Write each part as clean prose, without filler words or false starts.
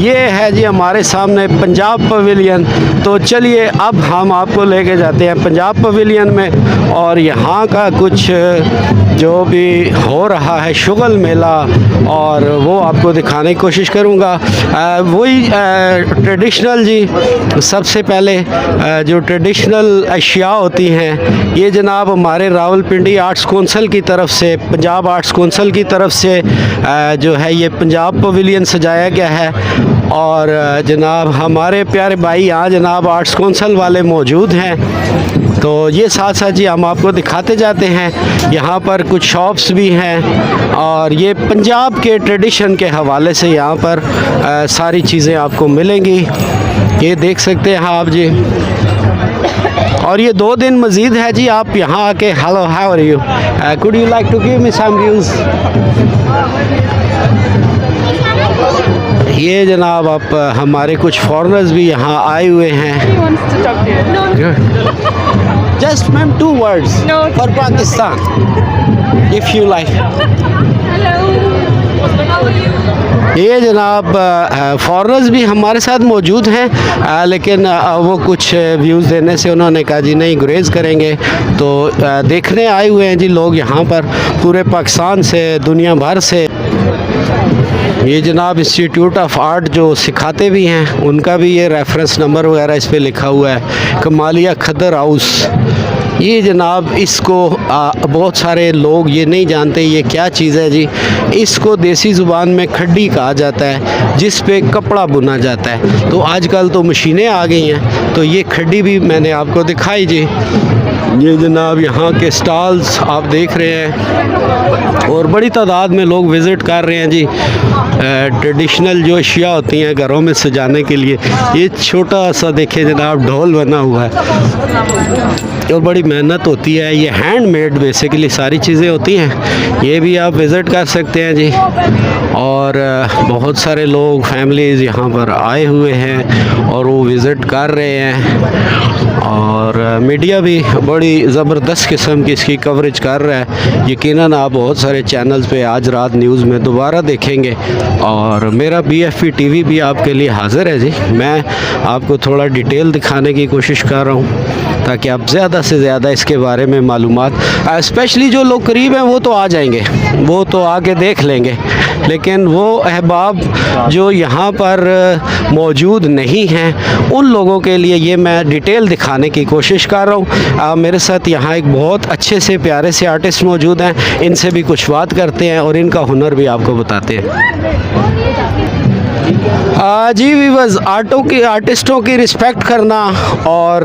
ये है जी हमारे सामने पंजाब पवेलियन। तो चलिए अब हम आपको लेके जाते हैं पंजाब पवेलियन में, और यहाँ का कुछ जो भी हो रहा है शुगल मेला, और वो आपको दिखाने की कोशिश करूँगा। वही ट्रेडिशनल जी, सबसे पहले जो ट्रेडिशनल अशिया होती हैं, ये जनाब हमारे रावलपिंडी आर्ट्स कौंसिल की तरफ से, पंजाब आर्ट्स कौंसिल की तरफ से जो है ये पंजाब पवेलियन सजाया गया है। और जनाब हमारे प्यारे भाई यहाँ जनाब आर्ट्स कौंसिल वाले मौजूद हैं। तो ये साथ साथ जी हम आपको दिखाते जाते हैं। यहाँ पर कुछ शॉप्स भी हैं, और ये पंजाब के ट्रेडिशन के हवाले से यहाँ पर सारी चीज़ें आपको मिलेंगी। ये देख सकते हैं आप जी। और ये 2 दिन मज़ीद है जी, आप यहाँ आके hello how are you, could you like to give me some views. ये जनाब आप हमारे कुछ फॉरेनर्स भी यहाँ आए हुए हैं। Just ma'am 2 words for Pakistan if you like. ये जनाब फॉरेनर्स भी हमारे साथ मौजूद हैं, लेकिन वो कुछ व्यूज़ देने से उन्होंने कहा जी नहीं गुरेज करेंगे। तो देखने आए हुए हैं जी लोग यहाँ पर पूरे पाकिस्तान से, दुनिया भर से। ये जनाब इंस्टीट्यूट ऑफ आर्ट जो सिखाते भी हैं, उनका भी ये रेफरेंस नंबर वगैरह इस पे लिखा हुआ है, कमालिया खदर हाउस। ये जनाब इसको बहुत सारे लोग ये नहीं जानते ये क्या चीज़ है जी। इसको देसी ज़ुबान में खड्डी कहा जाता है, जिस पे कपड़ा बुना जाता है। तो आजकल तो मशीनें आ गई हैं, तो ये खड्डी भी मैंने आपको दिखाई जी। ये जनाब यहाँ के स्टॉल्स आप देख रहे हैं, और बड़ी तादाद में लोग विज़िट कर रहे हैं जी। ट्रेडिशनल जो अशिया होती हैं घरों में सजाने के लिए, ये छोटा सा देखे जनाब ढोल बना हुआ है, और बड़ी मेहनत होती है। ये हैंडमेड बेसिकली सारी चीज़ें होती हैं। ये भी आप विज़िट कर सकते हैं जी। और बहुत सारे लोग फैमिलीज़ यहाँ पर आए हुए हैं और वो विज़िट कर रहे हैं, और मीडिया भी बड़ी ज़बरदस्त किस्म की इसकी कवरेज कर रहा है। यकीनन आप बहुत सारे चैनल्स पे आज रात न्यूज़ में दोबारा देखेंगे, और मेरा BFP TV भी आपके लिए हाज़िर है जी। मैं आपको थोड़ा डिटेल दिखाने की कोशिश कर रहा हूँ, ताकि आप ज़्यादा से ज़्यादा इसके बारे में मालूमात, स्पेशली जो लोग करीब हैं वो तो आ जाएंगे, वो तो आके देख लेंगे, लेकिन वो अहबाब जो यहाँ पर मौजूद नहीं हैं, उन लोगों के लिए ये मैं डिटेल दिखाने की कोशिश कर रहा हूँ। मेरे साथ यहाँ एक बहुत अच्छे से प्यारे से आर्टिस्ट मौजूद हैं, इनसे भी कुछ बात करते हैं और इनका हुनर भी आपको बताते हैं। जी वीवर्स, आर्टिस्टों की रिस्पेक्ट करना, और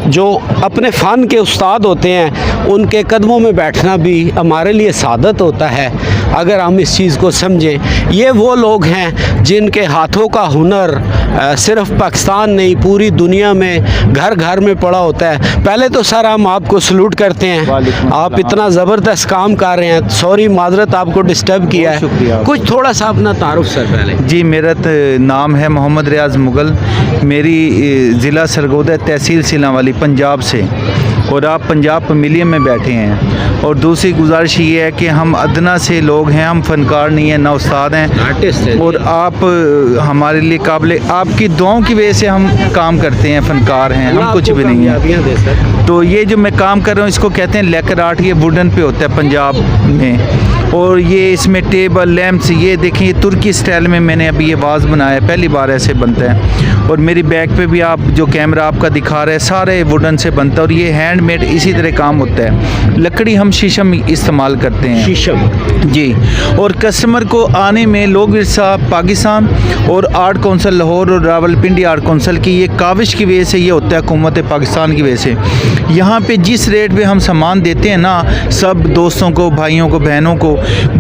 जो अपने फ़न के उस्ताद होते हैं उनके कदमों में बैठना भी हमारे लिए सादत होता है, अगर हम इस चीज़ को समझें। ये वो लोग हैं जिनके हाथों का हुनर सिर्फ़ पाकिस्तान नहीं पूरी दुनिया में घर घर में पड़ा होता है। पहले तो सर हम आपको सलूट करते हैं, आप इतना ज़बरदस्त काम कर रहे हैं। सॉरी माजरत आपको डिस्टर्ब किया है, कुछ थोड़ा सा अपना तारुफ सर पहले। जी, मेरा नाम है मोहम्मद रियाज मुगल, मेरी ज़िला सरगोदा तहसील सिलांवाली पंजाब से, और आप पंजाब पवेलियन में बैठे हैं। और दूसरी गुजारिश ये है कि हम अदना से लोग हैं, हम फनकार नहीं हैं, ना उस्ताद हैं, आर्टिस्ट हैं, और आप हमारे लिए काबिल, आपकी दुआओं की वजह से हम काम करते हैं, फनकार हैं, हम कुछ भी नहीं हैं। तो ये जो मैं काम कर रहा हूँ इसको कहते हैं लेकर आर्ट। ये वुडन पे होता है पंजाब में, और ये इसमें टेबल लैम्प्स, ये देखें ये तुर्की स्टाइल में मैंने अभी ये वाज बनाया है, पहली बार ऐसे बनता है। और मेरी बैक पे भी आप जो कैमरा आपका दिखा रहे हैं सारे वुडन से बनता है, और ये हैंडमेड इसी तरह काम होता है। लकड़ी हम शीशम इस्तेमाल करते हैं, शीशम जी। और कस्टमर को आने में लोग विरसा पाकिस्तान और आर्ट कौंसिल लाहौर और रावलपिंडी आर्ट कौंसिल की ये काविश की वजह से ये होता है, हुकूमत पाकिस्तान की वजह से। यहाँ पे जिस रेट पे हम सामान देते हैं ना सब दोस्तों को, भाइयों को, बहनों को,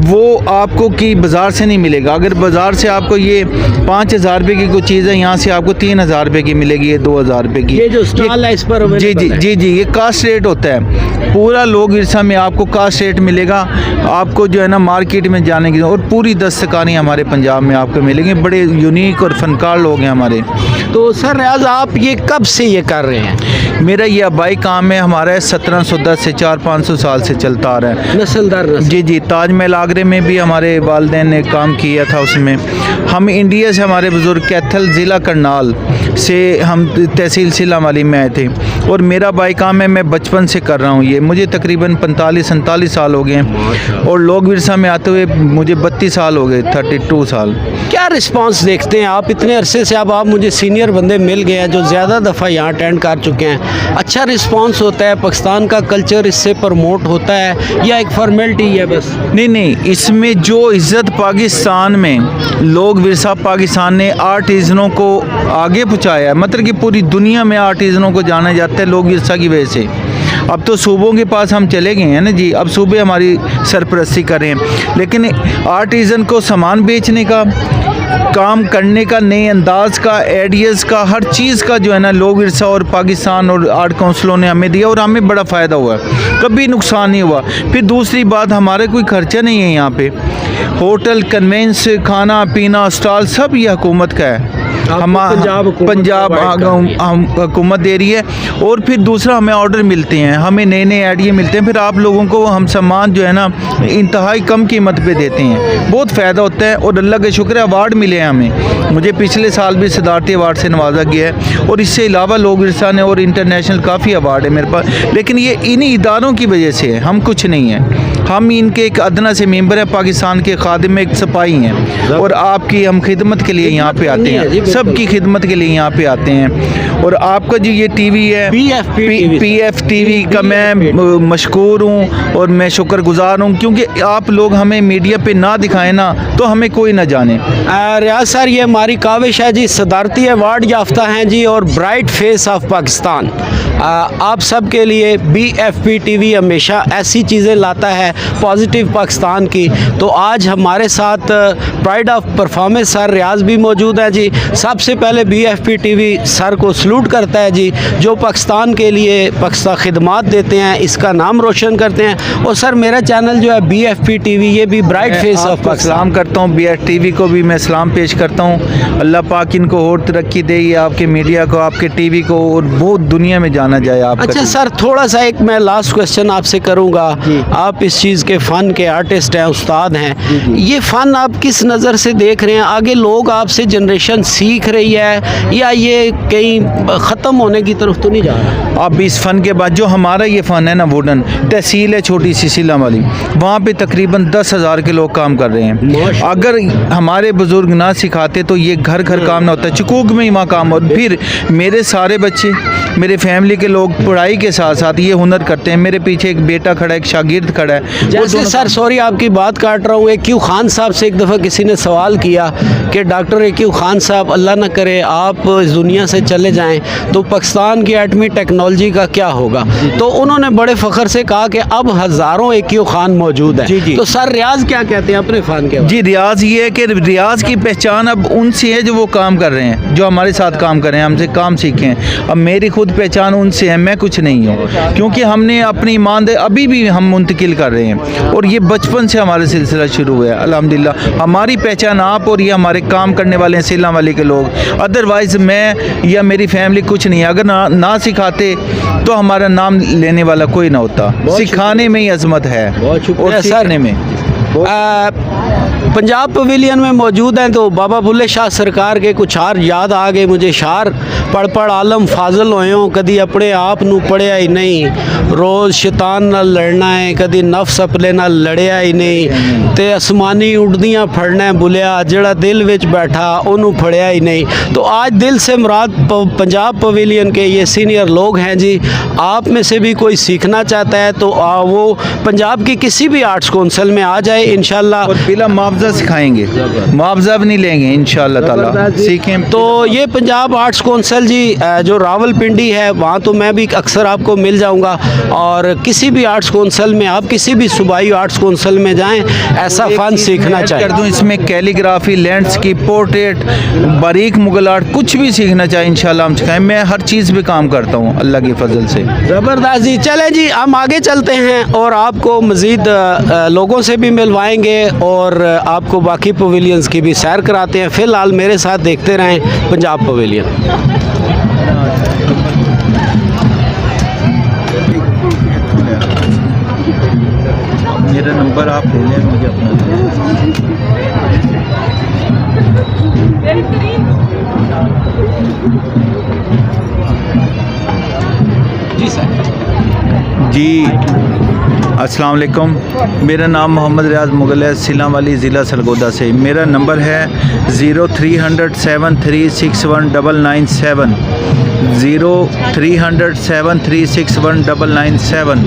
वो आपको कि बाज़ार से नहीं मिलेगा। अगर बाज़ार से आपको ये 5000 रुपये की कोई चीज़ है, यहाँ से आपको 3000 रुपये की मिलेगी, ये 2000 रुपये की। ये जो स्टॉल है इस पर जी जी जी जी, ये कास्ट रेट होता है पूरा। लोग विरसा में आपको कास्ट रेट मिलेगा, आपको जो है ना मार्केट में जाने की, और पूरी दस्तकानी हमारे पंजाब में आपको मिलेंगे। बड़े यूनिक और फनकार लोग हैं हमारे। तो सर रियाज आप ये कब से ये कर रहे हैं? मेरा ये आबाई काम है, हमारा 1710 से 400-500 साल से चलता आ रहा है, नस्ल दर नस्ल। जी जी। ताज ताजमहल आगरे में भी हमारे वालिदैन ने काम किया था उसमें। हम इंडिया से हमारे बुज़ुर्ग कैथल ज़िला करनाल से हम तहसील सिलामाली में आए थे और मेरा बाई काम है, मैं बचपन से कर रहा हूँ ये, मुझे तकरीबन 45-47 साल हो गए हैं और लोग विरसा में आते हुए मुझे 32 साल हो गए, 32 साल। क्या रिस्पांस देखते हैं आप इतने अरसे से? अब आप मुझे सीनियर बंदे मिल गए हैं जो ज़्यादा दफ़ा यहाँ अटेंड कर चुके हैं। अच्छा रिस्पांस होता है? पाकिस्तान का कल्चर इससे प्रमोट होता है या एक फॉर्मेलिटी है बस? नहीं, इसमें जो इज़्ज़त पाकिस्तान में लोग विरसा पाकिस्तान ने आर्टिज़नों को आगे पहुँचाया है, मतलब कि पूरी दुनिया में आर्टिज़नों को जाना जाता है लोग विरसा की वजह से। अब तो सूबों के पास हम चले गए हैं ना जी, अब सूबे हमारी सरपरस्ती कर रहे हैं, लेकिन आर्टिज़न को सामान बेचने का, काम करने का, नए अंदाज का, आइडियाज़ का, हर चीज़ का जो है ना लोग विरसा और पाकिस्तान और आर्ट काउंसिलों ने हमें दिया और हमें बड़ा फ़ायदा हुआ, कभी नुकसान नहीं हुआ। फिर दूसरी बात, हमारे कोई खर्चा नहीं है यहाँ पे, होटल, कन्वेंस, खाना पीना, स्टॉल सब ये हुकूमत का है, पंजाब हुकूमत दे रही है। और फिर दूसरा हमें ऑर्डर मिलते हैं, हमें नए नए आइडिया मिलते हैं, फिर आप लोगों को हम सामान जो है ना इंतहाई कम कीमत पे देते हैं, बहुत फ़ायदा होता है। और अल्लाह का शुक्र है अवार्ड मिले हैं हमें, मुझे पिछले साल भी सदारती अवार्ड से नवाजा गया है और इससे अलावा लोग विरसा ने और इंटरनेशनल काफ़ी अवार्ड है मेरे पास, लेकिन ये इन्हीं इदारों की वजह से है, हम कुछ नहीं हैं। हम इनके एक अदना से मेंबर हैं, पाकिस्तान के खादिम में एक सिपाही हैं और आपकी हम खिदमत के लिए यहाँ पे आते हैं, सबकी खिदमत के लिए यहाँ पे आते हैं। और आपका जो ये टीवी है PF टीवी का मैं मशकूर हूँ और मैं शुक्रगुजार हूँ, क्योंकि आप लोग हमें मीडिया पे ना दिखाएं ना तो हमें कोई ना जाने। रियाज सर, ये हमारी काविश है जी, सदारती अवार्ड याफ्ता हैं जी और ब्राइट फेस ऑफ पाकिस्तान। आप सब के लिए BFP टीवी हमेशा ऐसी चीज़ें लाता है पॉजिटिव पाकिस्तान की। तो आज हमारे साथ प्राइड ऑफ परफॉर्मेंस सर रियाज भी मौजूद है जी। सबसे पहले BFP टीवी सर को सलूट करता है जी, जो पाकिस्तान के लिए पाकिस्तान खिदमात देते हैं, इसका नाम रोशन करते हैं। और सर मेरा चैनल जो है BFP टीवी, ये भी ब्राइट फेस ऑफ पाकिस्तान। सलाम करता हूँ BFP टीवी को भी मैं सलाम पेश करता हूँ। अल्लाह पाक इनको और तरक्की दे, आपके मीडिया को, आपके टीवी को, और बहुत दुनिया में जाना जाए आप। अच्छा सर, थोड़ा सा एक मैं लास्ट क्वेश्चन आपसे करूँगा। आप इस चीज़ के फ़न के आर्टिस्ट हैं, उस्ताद हैं, ये फ़न आप किस नज़र से देख रहे हैं? आगे लोग आपसे जनरेशन सीख रही है या ये कहीं ख़त्म होने की तरफ तो नहीं जा रहा? अब इस फ़न के बाद जो हमारा ये फ़न है ना, वुडन तहसील है छोटी सी सिलामाली, वहाँ पे तकरीबन 10,000 के लोग काम कर रहे हैं। अगर हमारे बुज़ुर्ग ना सिखाते तो ये घर घर काम ना होता, चुकूक में ही वहाँ काम होता। फिर मेरे सारे बच्चे, मेरे फैमिली के लोग पढ़ाई के साथ साथ ये हुनर करते हैं। मेरे पीछे एक बेटा खड़ा है, एक शागिर्द खड़ा है। जैसे सर, सॉरी आपकी बात काट रहा हूँ, AQ खान साहब से एक दफ़ा किसी ने सवाल किया कि डॉक्टर AQ खान साहब, अल्लाह ना करे आप इस दुनिया से चले जाएं तो पाकिस्तान की एटमी टेक्नोलॉजी का क्या होगा? तो उन्होंने बड़े फ़ख्र से कहा कि अब हज़ारों AQ खान मौजूद हैं। तो सर रियाज क्या कहते हैं अपने फ़न के? जी, रियाज ये है कि रियाज की पहचान अब उनसे है जो वो काम कर रहे हैं, जो हमारे साथ काम कर रहे हैं, हमसे काम सीखे हैं। अब मेरी खुद पहचान उनसे है, मैं कुछ नहीं हूँ, क्योंकि हमने अपनी ईमानदारी अभी भी हम मुंतकिल कर रहे हैं और ये बचपन से हमारा सिलसिला शुरू हुआ है। अल्हम्दुलिल्लाह हमारी पहचान आप और ये हमारे काम करने वाले हैं सिला वाले के लोग, अदरवाइज़ मैं या मेरी फैमिली कुछ नहीं है। अगर ना सिखाते तो हमारा नाम लेने वाला कोई ना होता। सिखाने में ही अजमत है और सीखने में। पंजाब पवेलियन में मौजूद हैं तो बाबा बुल्ले शाह सरकार के कुछ हार याद आ गए मुझे। शार पढ़ पढ़ आलम फाजल होयों, कदी अपने आप नू पढ़िया ही नहीं, रोज़ शैतान नाल लड़ना है, कदी नफ्स अपने नाल लड़िया ही नहीं, ते आसमानी उड़दियाँ फड़ना बुलिया, जड़ा दिल विच बैठा उन्हों फड़िया ही नहीं। तो आज दिल से मुराद पंजाब पवेलियन के ये सीनियर लोग हैं जी। आप में से भी कोई सीखना चाहता है तो वो पंजाब की किसी भी आर्ट्स काउंसिल में आ जाए इंशाल्लाह, और बिला मुआवजा सिखाएंगे, मुआवजा भी नहीं लेंगे इंशाल्लाह ताला, सीखें। तो ये पंजाब आर्ट्स काउंसिल जी जो रावलपिंडी है, वहाँ तो मैं भी अक्सर आपको मिल जाऊँगा, और किसी भी आर्ट्स काउंसिल में आप किसी भी सूबाई आर्ट्स काउंसिल में जाएँ, ऐसा फ़न सीखना चाहिए। कर दूँ इसमें कैलीग्राफी, लैंडस्केप, पोर्ट्रेट, बारीक मुगल आर्ट, कुछ भी सीखना चाहिए इंशाल्लाह हम सिखाएं। मैं हर चीज़ पे काम करता हूँ अल्लाह के फजल से। ज़बरदस्त जी। चलें जी, हम आगे चलते हैं और आपको मज़ीद लोगों से भी मिलवाएंगे और आपको बाकी पवेलियंस की भी सैर कराते हैं। फ़िलहाल मेरे साथ देखते रहें पंजाब पवेलियन। मेरा नंबर आप ले लें, मुझे अपना जी सर। जी अस्सलाम वालेकुम, मेरा नाम मोहम्मद रियाज मुगल है, सिलावाली ज़िला सरगोदा से। मेरा नंबर है 0300736197, 0300736197।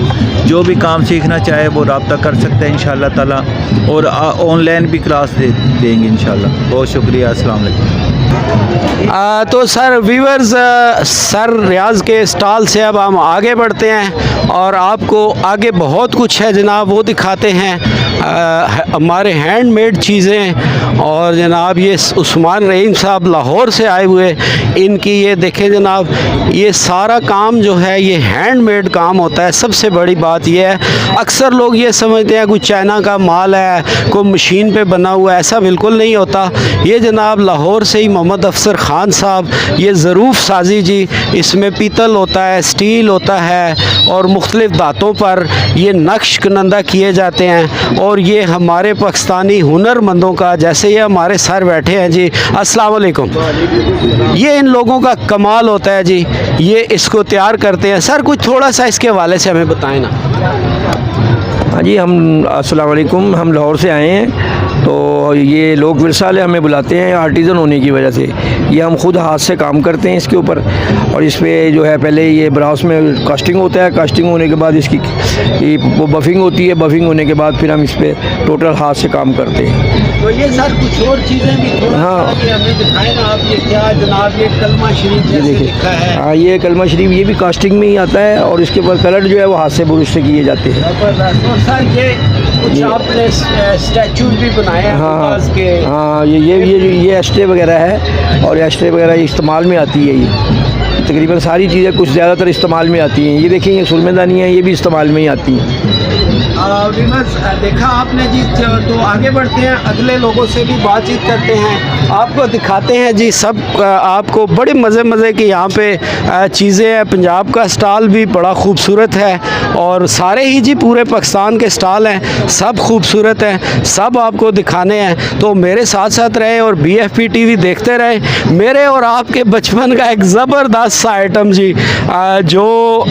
जो भी काम सीखना चाहे वो रब्ता कर सकते हैं इंशाअल्लाह ताला, और ऑनलाइन भी क्लास देंगे इंशाअल्लाह। बहुत शुक्रिया, अस्सलाम वालेकुम। तो सर व्यूअर्स, सर रियाज के स्टॉल से अब हम आगे बढ़ते हैं और आपको आगे बहुत कुछ है जनाब वो दिखाते हैं। हमारे हैंडमेड चीज़ें, और जनाब ये उस्मान रहीम साहब लाहौर से आए हुए, इनकी ये देखें जनाब, ये सारा काम जो है ये हैंडमेड काम होता है। सबसे बड़ी बात ये है, अक्सर लोग ये समझते हैं कोई चाइना का माल है, कोई मशीन पे बना हुआ है, ऐसा बिल्कुल नहीं होता। ये जनाब लाहौर से ही मोहम्मद अफसर ख़ान साहब, ये ज़रूफ़ साजी जी, इसमें पीतल होता है, स्टील होता है और मुख्तलिफ़ धातों पर ये नक्श कनंदा किए जाते हैं। और ये हमारे पाकिस्तानी हुनरमंदों का, जैसे ये हमारे सर बैठे हैं जी, अस्सलाम वालेकुम, ये इन लोगों का कमाल होता है जी, ये इसको तैयार करते हैं। सर कुछ थोड़ा सा इसके हवाले से हमें बताएं ना। हाँ जी, हम अस्सलाम वालेकुम, हम लाहौर से आए हैं। तो ये लोग विरसा हमें बुलाते हैं आर्टिज़न होने की वजह से। ये हम खुद हाथ से काम करते हैं इसके ऊपर, और इस पर जो है पहले ये ब्रास में कास्टिंग होता है, कास्टिंग होने के बाद इसकी वो बफिंग होती है, बफिंग होने के बाद फिर हम इस पर टोटल हाथ से काम करते हैं। तो ये सर कुछ और चीज़ें भी थोड़ा हाँ। सा हमें दिखाएं ना आप। ये क्या जनाब, ये कलमा शरीफ ये जैसे देखिए, लिखा है। हाँ, ये कलमा शरीफ, ये भी कास्टिंग में ही आता है, और इसके ऊपर कलर जो है वो हाथ से बुरुश से किए जाते हैं। जबरदस्त। और सर ये कुछ आपने स्टैचूज भी बनाए हैं हाँ के। हाँ, ये एस्ट्रे वगैरह है, और एस्ट्रे वगैरह इस्तेमाल में आती है। ये तकरीबन सारी चीज़ें कुछ ज़्यादातर इस्तेमाल में आती हैं। ये देखिए, ये सुरमेदानी है, ये भी इस्तेमाल में ही आती हैं। देखा आपने जी। तो आगे बढ़ते हैं, अगले लोगों से भी बातचीत करते हैं, आपको दिखाते हैं जी सब। आपको बड़े मज़े की यहाँ पे चीज़ें हैं। पंजाब का स्टॉल भी बड़ा खूबसूरत है, और सारे ही जी पूरे पाकिस्तान के स्टॉल हैं, सब खूबसूरत हैं, सब आपको दिखाने हैं। तो मेरे साथ साथ रहे और BFP TV देखते रहे। मेरे और आपके बचपन का एक ज़बरदस्त सा आइटम जी, जो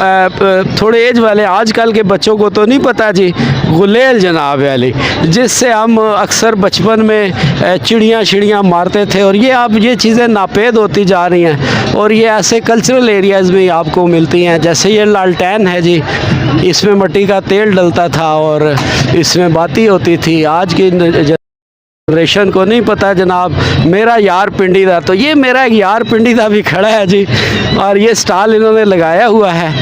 थोड़े एज वाले आजकल के बच्चों को तो नहीं पता जी, गुलेल जनाब वाली, जिससे हम अक्सर बचपन में चिड़ियाँ मारते थे। और ये आप ये चीज़ें नापेद होती जा रही हैं, और ये ऐसे कल्चरल एरियाज़ में आपको मिलती हैं। जैसे ये लालटेन है जी, इसमें मिट्टी का तेल डलता था और इसमें बाती होती थी। आज की जनरेशन को नहीं पता जनाब। मेरा यार पिंडी दा, तो ये मेरा एक यार पिंडी दा भी खड़ा है जी, और ये स्टॉल इन्होंने लगाया हुआ है।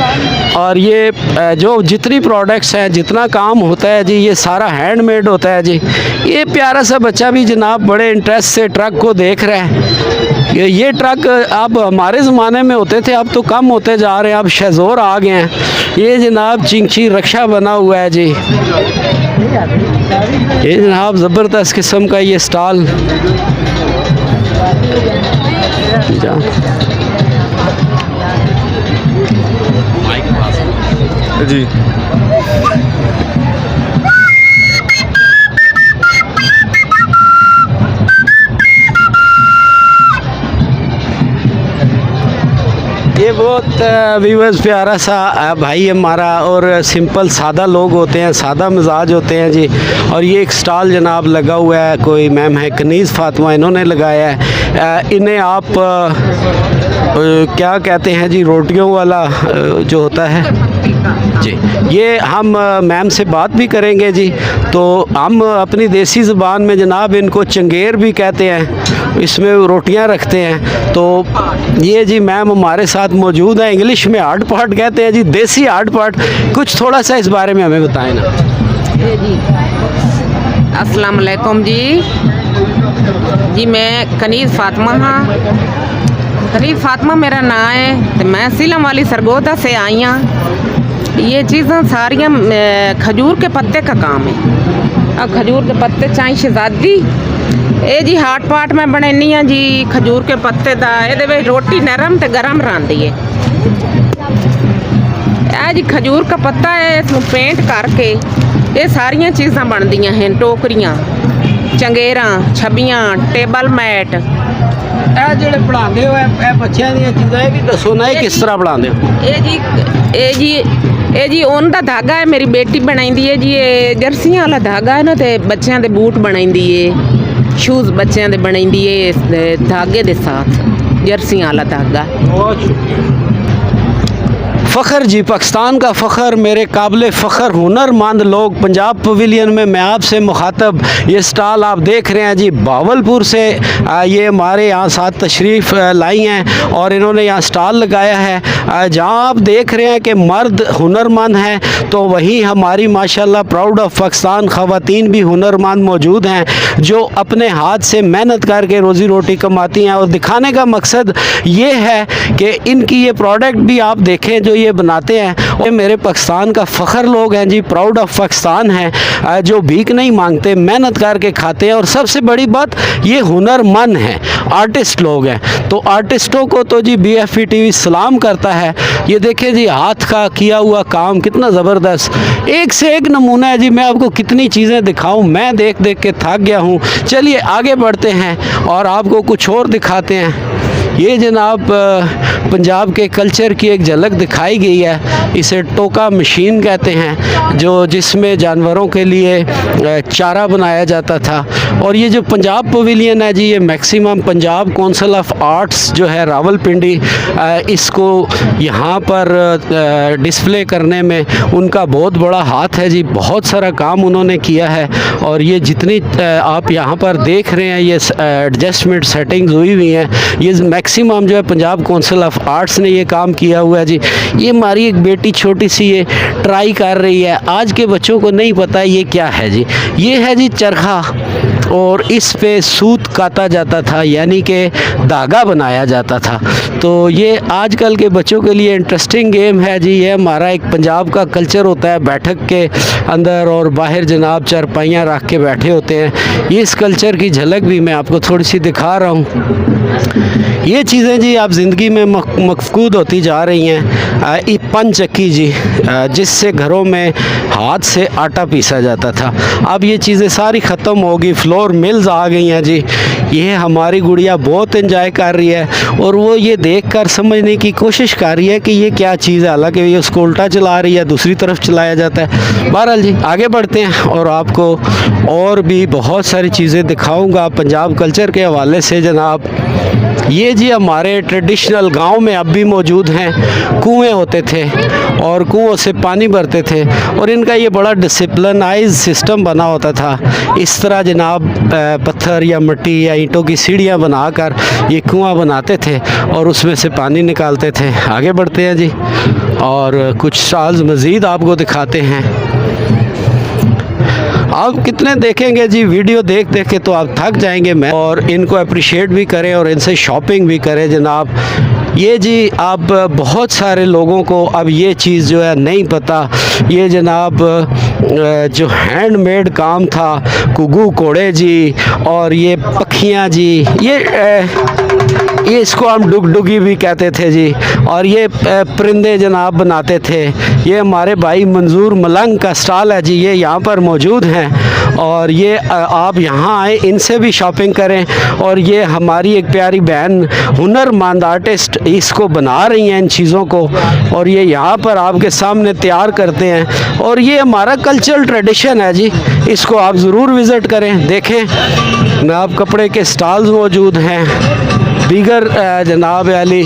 और ये जो जितनी प्रोडक्ट्स हैं, जितना काम होता है जी, ये सारा हैंडमेड होता है जी। ये प्यारा सा बच्चा भी जनाब बड़े इंटरेस्ट से ट्रक को देख रहे हैं। ये ट्रक अब हमारे ज़माने में होते थे, अब तो कम होते जा रहे हैं, अब शेज़ोर आ गए हैं। ये जनाब चिंची रक्षा बना हुआ है जी, ये जनाब ज़बरदस्त किस्म का ये स्टॉल। जी ये बहुत व्यूअर्स प्यारा सा भाई हमारा, और सिंपल सादा लोग होते हैं, सादा मिजाज होते हैं जी। और ये एक स्टॉल जनाब लगा हुआ है, कोई मैम है कनीज़ फातिमा, इन्होंने लगाया है। इन्हें आप क्या कहते हैं जी, रोटियों वाला जो होता है जी, ये हम मैम से बात भी करेंगे जी। तो हम अपनी देसी ज़ुबान में जनाब इनको चंगेर भी कहते हैं, इसमें रोटियां रखते हैं। तो ये जी मैम हमारे साथ मौजूद है, इंग्लिश में हार्ड पार्ट कहते हैं जी, देसी हार्ड पार्ट। कुछ थोड़ा सा इस बारे में हमें बताएं ना जी। अस्सलाम वालेकुम जी। जी मैं कनीज़ फातिमा हाँ, कनीज़ फातिमा मेरा नाम है, तो मैं सीलम वाली सरगोदा से आई हाँ। ये चीज़ें सारियाँ खजूर के पत्ते का काम है। अब खजूर के पत्ते चाहे शहजादी ये जी हाट पाट में बननी है जी, खजूर के पत्ते दा ये रोटी नरम ते गरम रही है। यह जी खजूर का पत्ता है, इसमें पेंट करके ਇਹ ਸਾਰੀਆਂ ਚੀਜ਼ਾਂ ਬਣਦੀਆਂ ਹਨ, ਟੋਕਰੀਆਂ, ਚੰਗੇਰਾਂ, ਛੱਬੀਆਂ, ਟੇਬਲ ਮੈਟ। ਇਹ ਜਿਹੜੇ ਪੜਾਉਂਦੇ ਹੋ ਇਹ ਬੱਚਿਆਂ ਦੀਆਂ ਚੀਜ਼ਾਂ, ਇਹ ਵੀ ਦੱਸੋ ਨਾ, ਇਹ ਕਿਸ ਤਰ੍ਹਾਂ ਪੜਾਉਂਦੇ ਹੋ? ਇਹ ਜੀ ਉਹਨਾਂ ਦਾ ਧਾਗਾ ਹੈ, ਮੇਰੀ ਬੇਟੀ ਬਣਾਉਂਦੀ ਹੈ ਜੀ। ਇਹ ਜਰਸੀਆਂ ਵਾਲਾ ਧਾਗਾ ਹੈ ਨਾ, ਤੇ ਬੱਚਿਆਂ ਦੇ ਬੂਟ ਬਣਾਉਂਦੀ ਹੈ, ਸ਼ੂਜ਼ ਬੱਚਿਆਂ ਦੇ ਬਣਾਉਂਦੀ ਹੈ ਇਸ धागे ਦੇ साथ, जर्सियाँ वाला धागा। बहुत शुक्रिया। फ़ख्र जी, पाकिस्तान का फ़ख्र, मेरे काबिल फ़ख्र हुनरमंद लोग पंजाब पवेलियन में मैं आपसे मुखातब। ये स्टॉल आप देख रहे हैं जी, बावलपुर से ये हमारे यहाँ साथ तशरीफ़ लाई हैं और इन्होंने यहाँ स्टॉल लगाया है। जहाँ आप देख रहे हैं कि मर्द हुनरमंद हैं, तो वहीं हमारी माशाल्लाह प्राउड ऑफ पाकिस्तान ख़वातीन भी हुनरमंद मौजूद हैं, जो अपने हाथ से मेहनत करके रोज़ी रोटी कमाती हैं। और दिखाने का मकसद ये है कि इनकी ये प्रोडक्ट भी आप देखें जो ये बनाते हैं, और मेरे पाकिस्तान का फ़ख्र लोग हैं जी, प्राउड ऑफ पाकिस्तान हैं, जो भीख नहीं मांगते, मेहनत करके खाते हैं। और सबसे बड़ी बात, ये हुनरमंद हैं, आर्टिस्ट लोग हैं। तो आर्टिस्टों को तो जी BFE-TV सलाम करता है। ये देखें जी, हाथ का किया हुआ काम कितना ज़बरदस्त, एक से एक नमूना है जी। मैं आपको कितनी चीज़ें दिखाऊं, मैं देख देख के थक गया हूँ। चलिए आगे बढ़ते हैं और आपको कुछ और दिखाते हैं। ये जनाब पंजाब के कल्चर की एक झलक दिखाई गई है। इसे टोका मशीन कहते हैं, जो जिसमें जानवरों के लिए चारा बनाया जाता था। और ये जो पंजाब पवेलियन है जी, ये maximum Punjab council of arts जो है रावलपिंडी, इसको यहाँ पर डिस्प्ले करने में उनका बहुत बड़ा हाथ है जी। बहुत सारा काम उन्होंने किया है। और ये जितनी आप यहाँ पर देख रहे हैं, ये एडजस्टमेंट सेटिंग्स हुई हुई हैं, ये मैक्सिमम जो है पंजाब काउंसिल ऑफ आर्ट्स ने ये काम किया हुआ है जी। ये हमारी एक बेटी छोटी सी ये ट्राई कर रही है। आज के बच्चों को नहीं पता ये क्या है जी। ये है जी चरखा, और इस पे सूत काता जाता था, यानी कि धागा बनाया जाता था। तो ये आजकल के बच्चों के लिए इंटरेस्टिंग गेम है जी। ये हमारा एक पंजाब का कल्चर होता है, बैठक के अंदर और बाहर जनाब चारपाइयाँ रख के बैठे होते हैं। ये इस कल्चर की झलक भी मैं आपको थोड़ी सी दिखा रहा हूँ। ये चीज़ें जी आप ज़िंदगी में मफकूद होती जा रही हैं। पन चक्की जी, जिससे घरों में हाथ से आटा पीसा जाता था, अब ये चीज़ें सारी ख़त्म होगी। फ्लोर मिल्स आ गई हैं जी। ये हमारी गुड़िया बहुत एंजॉय कर रही है, और वो ये देखकर समझने की कोशिश कर रही है कि ये क्या चीज़ है। हालांकि ये उसको उल्टा चला रही है, दूसरी तरफ चलाया जाता है। बहरहाल जी आगे बढ़ते हैं और आपको और भी बहुत सारी चीज़ें दिखाऊंगा पंजाब कल्चर के हवाले से जनाब। ये जी हमारे ट्रेडिशनल गांव में अब भी मौजूद हैं। कुएं होते थे और कुओं से पानी भरते थे, और इनका ये बड़ा डिसिप्लिनाइज सिस्टम बना होता था। इस तरह जनाब पत्थर या मिट्टी या ईंटों की सीढ़ियाँ बनाकर ये कुआं बनाते थे और उसमें से पानी निकालते थे। आगे बढ़ते हैं जी और कुछ स्टॉल्स मज़ीद आपको दिखाते हैं। आप कितने देखेंगे जी, वीडियो देख देख के तो आप थक जाएंगे। मैं और इनको अप्रिशिएट भी करें और इनसे शॉपिंग भी करें जनाब। ये जी आप बहुत सारे लोगों को अब ये चीज़ जो है नहीं पता। ये जनाब जो हैंडमेड काम था, कुगू कोड़े जी और ये पखियाँ जी, ये इसको हम डुगडुगी भी कहते थे जी। और ये परिंदे जनाब बनाते थे। ये हमारे भाई मंजूर मलंग का स्टॉल है जी, ये यहाँ पर मौजूद हैं। और ये आप यहाँ आए, इनसे भी शॉपिंग करें। और ये हमारी एक प्यारी बहन हुनरमंद आर्टिस्ट इसको बना रही हैं इन चीज़ों को, और ये यहाँ पर आपके सामने तैयार करते हैं। और ये हमारा कल्चरल ट्रेडिशन है जी, इसको आप ज़रूर विज़िट करें, देखें। मैं आप कपड़े के स्टॉल्स मौजूद हैं, दीगर जनाब अली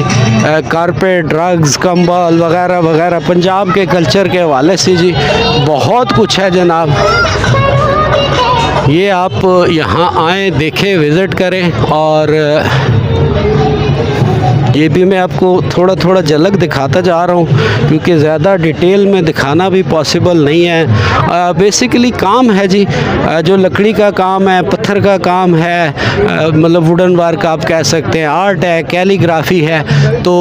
कारपेट, रग्स, कंबल वगैरह वगैरह पंजाब के कल्चर के हवाले से जी बहुत कुछ है जनाब। ये आप यहाँ आएँ, देखें, विज़िट करें। और ये भी मैं आपको थोड़ा थोड़ा झलक दिखाता जा रहा हूँ, क्योंकि ज़्यादा डिटेल में दिखाना भी पॉसिबल नहीं है। बेसिकली काम है जी, जो लकड़ी का काम है, पत्थर का काम है, मतलब वुडन वर्क आप कह सकते हैं, आर्ट है, कैलीग्राफी है। तो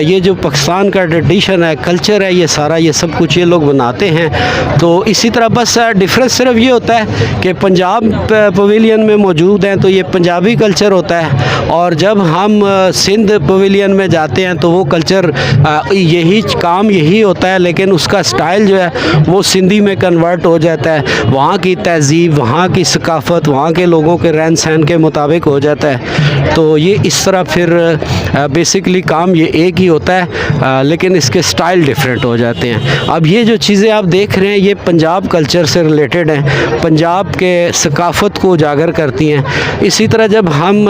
ये जो पाकिस्तान का ट्रेडिशन है, कल्चर है, ये सारा ये सब कुछ ये लोग बनाते हैं। तो इसी तरह बस डिफरेंस सिर्फ ये होता है कि पंजाब पवेलियन में मौजूद हैं तो ये पंजाबी कल्चर होता है, और जब हम सिंध पवेलियन में जाते हैं तो वो कल्चर यही काम यही होता है, लेकिन उसका स्टाइल जो है वो सिंधी में कन्वर्ट हो जाता है। वहाँ की तहज़ीब, वहाँ की सकाफ़त, वहाँ के लोगों के रहन सहन के मुताबिक हो जाता है। तो ये इस तरह फिर बेसिकली काम ये एक ही होता है, लेकिन इसके स्टाइल डिफरेंट हो जाते हैं। अब ये जो चीज़ें आप देख रहे हैं ये पंजाब कल्चर से रिलेटेड हैं, पंजाब के सकाफ़त को उजागर करती हैं। इसी तरह जब हम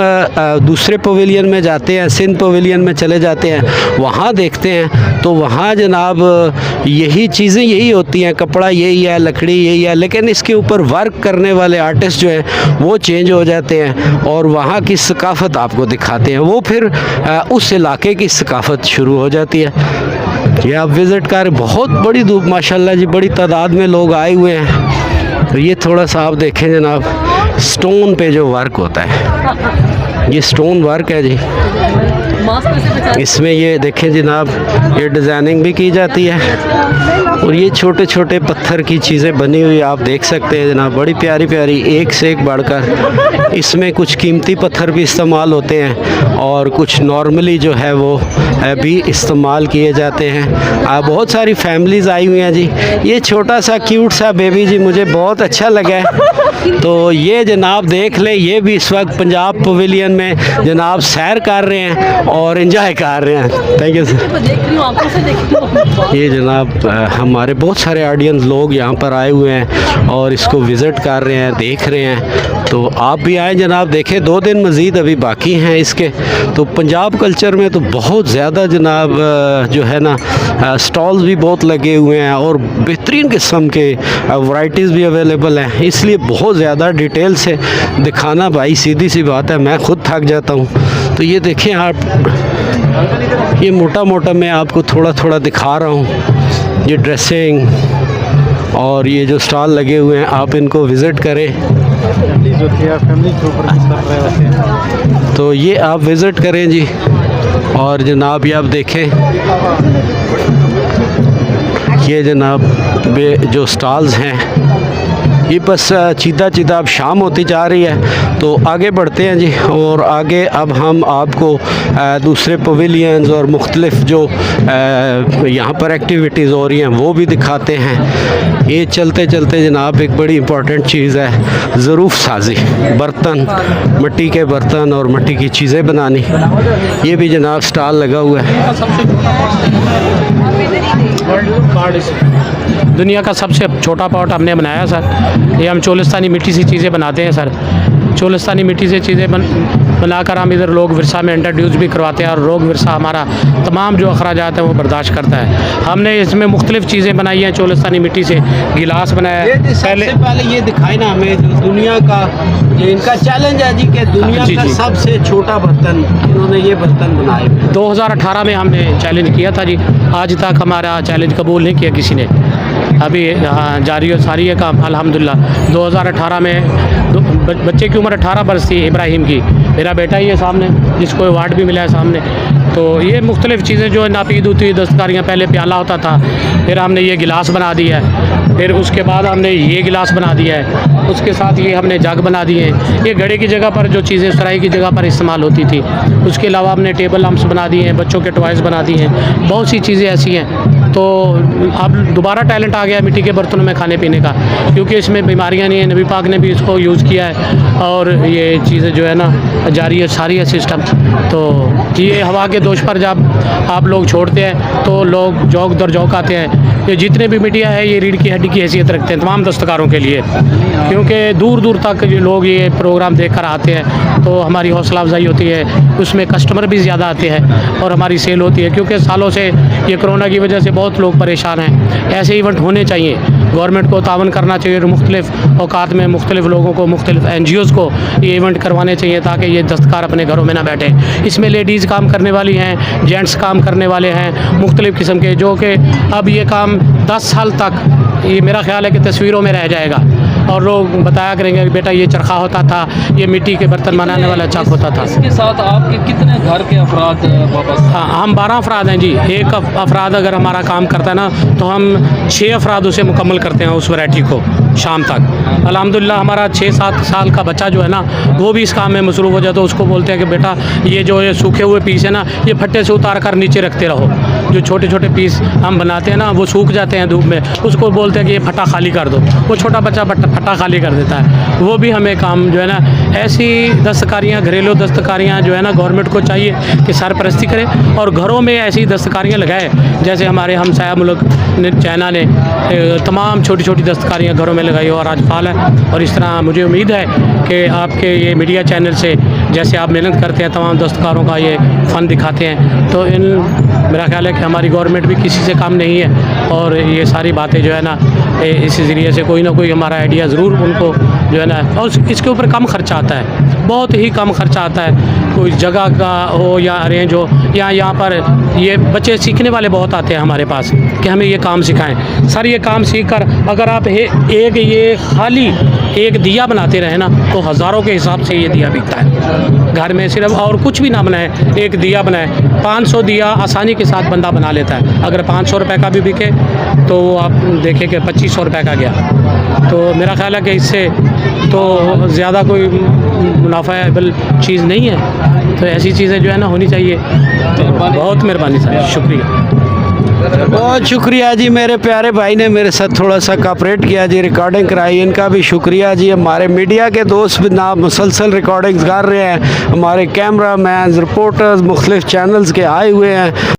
दूसरे पवेलियन में जाते हैं, सिंध पवेलियन में चले जाते हैं, वहाँ देखते हैं तो वहाँ जनाब यही चीज़ें यही होती हैं, कपड़ा यही है, लकड़ी यही है, लेकिन इसके ऊपर वर्क करने वाले आर्टिस्ट जो हैं वो चेंज हो जाते हैं और वहाँ की सकाफ़त आपको दिखाते हैं। वो फिर उस इलाके की सकाफ़त शुरू हो जाती है। ये आप विज़िट कर, बहुत बड़ी धूप माशाल्लाह जी, बड़ी तादाद में लोग आए हुए हैं। तो ये थोड़ा सा आप देखें जनाब, स्टोन पे जो वर्क होता है, ये स्टोन वर्क है जी। इसमें ये देखें जनाब, ये डिज़ाइनिंग भी की जाती है और ये छोटे छोटे पत्थर की चीज़ें बनी हुई आप देख सकते हैं जनाब, बड़ी प्यारी प्यारी, एक से एक बढ़कर। इसमें कुछ कीमती पत्थर भी इस्तेमाल होते हैं और कुछ नॉर्मली जो है वो भी इस्तेमाल किए जाते हैं। बहुत सारी फैमिलीज़ आई हुई हैं जी। ये छोटा सा क्यूट सा बेबी जी मुझे बहुत अच्छा लगा है। तो ये जनाब देख लें, ये भी इस वक्त पंजाब पवेलियन में जनाब सैर कर रहे हैं और एंजॉय कर रहे हैं। Thank you sir. ये जनाब हमारे बहुत सारे ऑडियंस लोग यहाँ पर आए हुए हैं और इसको विज़िट कर रहे हैं, देख रहे हैं। तो आप भी आएँ जनाब, देखें, 2 दिन मज़ीद अभी बाकी हैं इसके। तो पंजाब कल्चर में तो बहुत ज़्यादा जनाब जो है ना स्टॉल्स भी बहुत लगे हुए हैं और बेहतरीन किस्म के वैराइटीज़ भी अवेलेबल हैं, इसलिए बहुत ज़्यादा डिटेल से दिखाना भाई सीधी सी बात है, मैं खुद थक जाता हूँ। तो ये देखें आप, ये मोटा मोटा मैं आपको थोड़ा थोड़ा दिखा रहा हूँ। ये ड्रेसिंग और ये जो स्टॉल लगे हुए हैं आप इनको विज़िट करें। तो ये आप विज़िट करें जी। और जनाब ये आप देखें, ये जनाब जो स्टॉल्स हैं ये बस चीदा चीदा अब शाम होती जा रही है तो आगे बढ़ते हैं जी। और आगे अब हम आपको दूसरे पवेलियंस और मुख्तलिफ जो यहाँ पर एक्टिविटीज़ हो रही हैं वो भी दिखाते हैं। ये चलते चलते जनाब एक बड़ी इम्पॉर्टेंट चीज़ है ज़रूफ़ साजी, बर्तन, मिट्टी के बर्तन और मिट्टी की चीज़ें बनानी, ये भी जनाब स्टॉल लगा हुआ है। दुनिया का सबसे छोटा पॉट हमने बनाया सर। ये हम चोलिस्तानी मिट्टी से चीज़ें बनाते हैं सर। चोलिस्तानी मिट्टी से चीज़ें बनाकर हम इधर लोग विरसा में इंट्रोड्यूस भी करवाते हैं और लोग विरसा हमारा तमाम जो अखराजात हैं वो बर्दाश्त करता है। हमने इसमें मुख्तलिफ़ चीज़ें बनाई हैं चोलिस्तानी मिट्टी से। गिलास बनाया है। पहले ये दिखाई ना हमें दुनिया का, ये इनका चैलेंज है जी कि दुनिया का सबसे छोटा बर्तन, इन्होंने ये बर्तन बनाए। 2018 में हमने चैलेंज किया था जी, आज तक हमारा चैलेंज कबूल नहीं किया किसी ने। अभी जारी और सारी है काम अल्हम्दुलिल्लाह। 2018 में बच्चे की उम्र 18 बरस थी, इब्राहिम की, मेरा बेटा ही है सामने, जिसको अवार्ड भी मिला है सामने। तो ये मुख्तलिफ़ चीज़ें जो नापीद होती है दस्तकारियाँ, पहले प्याला होता था, फिर हमने ये गिलास बना दिया है, फिर उसके बाद हमने ये गिलास बना दिया है, उसके साथ ये हमने जग बना दिए हैं। ये घड़े की जगह पर जो चीज़ें सराई की जगह पर इस्तेमाल होती थी, उसके अलावा हमने टेबल लैंप्स बना दिए हैं, बच्चों के टॉयज़ बना दिए हैं, बहुत सी चीज़ें ऐसी हैं। तो अब दोबारा टैलेंट आ गया मिट्टी के बर्तनों में खाने पीने का, क्योंकि इसमें बीमारियाँ नहीं हैं। नबी पाक ने भी इसको यूज़ किया है और ये चीज़ें जो है ना जारी है सारी है सिस्टम। तो ये हवा के दोष पर जब आप लोग छोड़ते हैं तो लोग जौक दर जौक आते हैं। ये जितने भी मीडिया है ये रीढ़ की हड्डी की हैसियत रखते हैं तमाम दस्तकारों के लिए, क्योंकि दूर दूर तक ये लोग ये प्रोग्राम देख कर आते हैं तो हमारी हौसला अफजाई होती है, उसमें कस्टमर भी ज़्यादा आते हैं और हमारी सेल होती है। क्योंकि सालों से ये कोरोना की वजह से बहुत लोग परेशान हैं। ऐसे इवेंट होने चाहिए, गवर्नमेंट को तावन करना चाहिए, मुख्तलिफ़ औकात में मुख्तलिफ़ लोगों को, मुख्तलिफ़ NGOs को ये इवेंट करवाने चाहिए ताकि ये दस्तकार अपने घरों में ना बैठे। इसमें लेडीज़ काम करने वाली हैं, जेंट्स काम करने वाले हैं, मुख्तलिफ़ किस्म के, जो कि अब ये काम 10 साल तक ये मेरा ख्याल है कि तस्वीरों में रह जाएगा और लोग बताया करेंगे कि बेटा ये चरखा होता था, ये मिट्टी के बर्तन बनाने वाला चक होता था। इसके साथ आपके कितने घर के अफराद वापस? हाँ, हम 12 अफराद हैं जी। एक अफराद अगर हमारा काम करता है ना तो हम 6 अफराद उसे मुकम्मल करते हैं उस वैरायटी को। शाम तक। अल्हम्दुलिल्लाह हमारा 6-7 साल का बच्चा जो है ना वो भी इस काम में मसरूफ़ हो जाए, तो उसको बोलते हैं कि बेटा ये जो ये सूखे हुए पीस है ना ये फट्टे से उतार कर नीचे रखते रहो। जो छोटे छोटे पीस हम बनाते हैं ना वो सूख जाते हैं धूप में, उसको बोलते हैं कि ये फट्टा खाली कर दो, वो छोटा बच्चा फट्टा खाली कर देता है। वो भी हमें काम जो है ना ऐसी दस्तकारियाँ, घरेलू दस्तकारियाँ जो है ना गवर्नमेंट को चाहिए कि सरपरस्ती करें और घरों में ऐसी दस्तकारियाँ लगाए। जैसे हमारे हमसाया मुल्क चाइना ने तमाम छोटी छोटी दस्तकारियाँ घरों में लगाई और आज फाल है। और इस तरह मुझे उम्मीद है कि आपके ये मीडिया चैनल से जैसे आप मेहनत करते हैं तमाम दस्तकारों का ये फ़न दिखाते हैं, तो इन मेरा ख्याल है कि हमारी गवर्नमेंट भी किसी से कम नहीं है और ये सारी बातें जो है ना इसी ज़रिए से कोई ना कोई हमारा आइडिया ज़रूर उनको जो है ना, और इसके ऊपर कम खर्चा आता है, बहुत ही कम खर्चा आता है। कोई जगह का हो या अरेंज हो या यहाँ पर ये बच्चे सीखने वाले बहुत आते हैं हमारे पास कि हमें ये काम सिखाएं। सर ये काम सीख कर अगर आप एक ये खाली एक दिया बनाते रहे ना तो हज़ारों के हिसाब से ये दिया बिकता है घर में, सिर्फ और कुछ भी ना बनाए एक दिया बनाए 500 दिया आसानी के साथ बंदा बना लेता है। अगर 500 रुपये का भी बिके तो आप देखें कि 2500 रुपये का गया, तो मेरा ख्याल है कि इससे तो ज़्यादा कोई मुनाफाएबल चीज़ नहीं है। तो ऐसी चीज़ें जो है ना होनी चाहिए। तो बहुत मेहरबानी सर, शुक्रिया। बहुत शुक्रिया जी, मेरे प्यारे भाई ने मेरे साथ थोड़ा सा कॉपरेट किया जी, रिकॉर्डिंग कराई, इनका भी शुक्रिया जी। हमारे मीडिया के दोस्त भी ना मुसलसल रिकॉर्डिंग्स कर रहे हैं, हमारे कैमरा मैन रिपोर्टर्स मुख्तलिफ चैनल्स के आए हुए हैं।